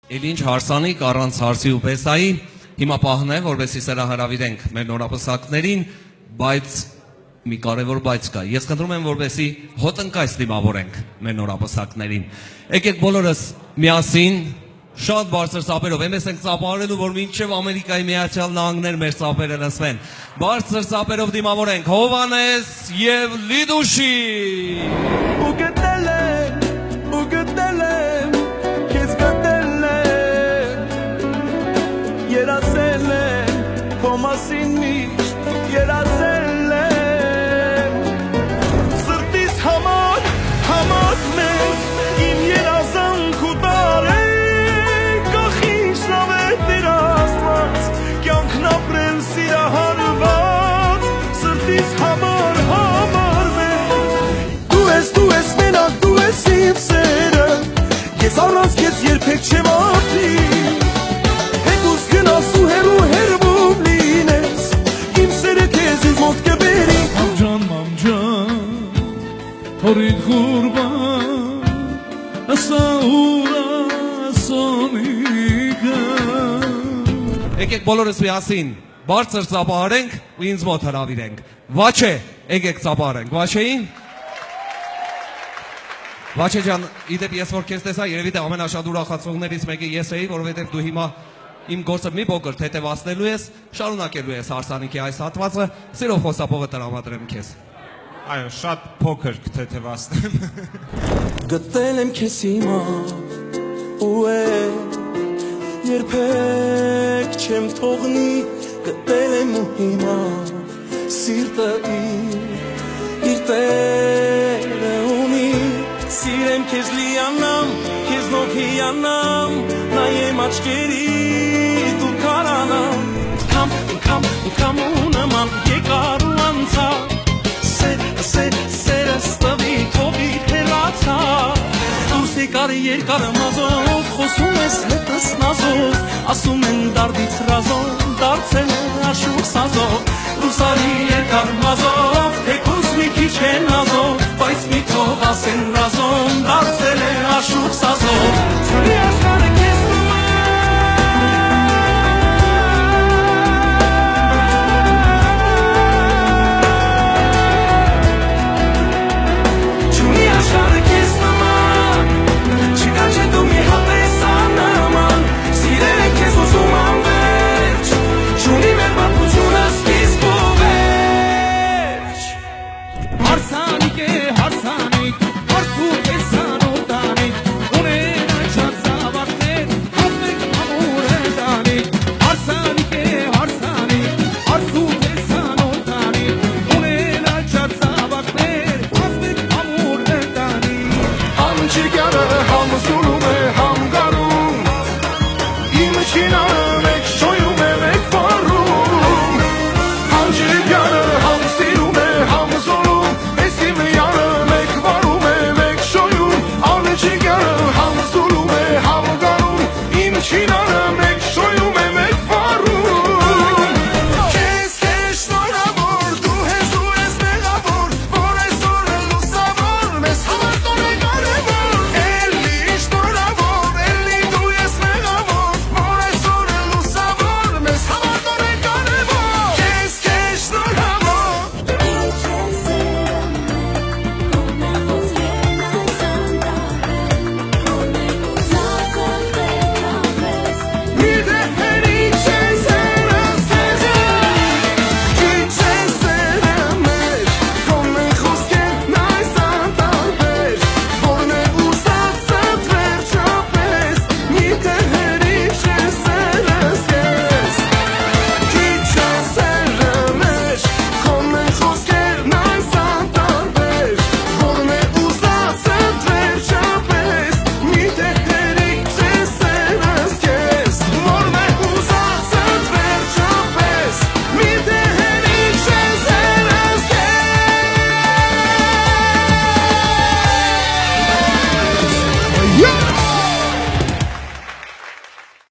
Էլինչ հարսանիք առանց հարսի ու պեսայի, հիմա պահն է, որպեսզի սրա հրավիրենք մեր նորապսակներին, բայց մի կարևոր բայց կա։ Ես խնդրում եմ, որպեսզի հոտնկայս դիմավորենք մեր նորապսակներին։ Եկեք բոլորս միասին շատ բարձր ծափերով, εμείς ենք ծափարելու, որ մինչև Ամերիկայի Միացյալ Նահանգներ մեր ծափերը լսվեն։ Բարձր ծափերով դիմավորենք Հովանես եւ Լիդուշի։ Ու գտել եմ, քեզ գտել եմ, երազել եմ, քո մասին միշտ երազել եմ, սրտիս համար մեծ իմ երազանք ու տարեք, ախիշ լավ է Տեր Աստված, կյանքն ապրել սիրահարված, սրտիս համար մեծ, դու ես մենակ, դու ես իմ սերը, ես առանց քեզ երբեք չեմ ապրի, հետուս գնաս ու հեռվում լինես, իմ սերը քեզ ինձ մոտ կբերի։ Մամջան, հորիդ խուրբան, ասա ուրա սոնիկը։ Եկեք բոլորս միասին բարձր ծափահարենք ու ինձ մոտ հրավիրենք։ Վաչե, եկեք ծափահարենք, Վաչեին։ Վաչե ջան, իդեպ ես որ քեզ տեսա, երևի թե ամենաշատ ուրախացողներից մեկը ես էի, որովհետև դու հիմա իմ գործը մի փոքր թեթևացնելու ես, շարունակելու ես հարսանիքի այս հատվածը, սիրով խոսափողը տրամադրեմ քեզ։ Այո, շատ փոքր կթեթևացնեմ։ Գտել եմ քեզ հիմա ու երբեք չեմ թողնի, գտել եմ ու հիմա սիրտը իր տերը ունի, սիրեմ քեզ լիանամ, քեզնով հիանամ, նայեմ աչքերիդ ու կարանամ, անգամ ու նման եկար ու անցավ, սերը ստվի թողիդ հեռացա, դուրս եկար երկար մազով, խոսում ես հետս նազով, ասում են դարդից ռազով, դարձել է աշուկ սազով, դուրս արի երկար մազով, թեկուզ մի քիչ է նազով, բայց մի թող ասեն ռազով, դարձել է աշուկ սազով, չունի աշխարհը քեզ China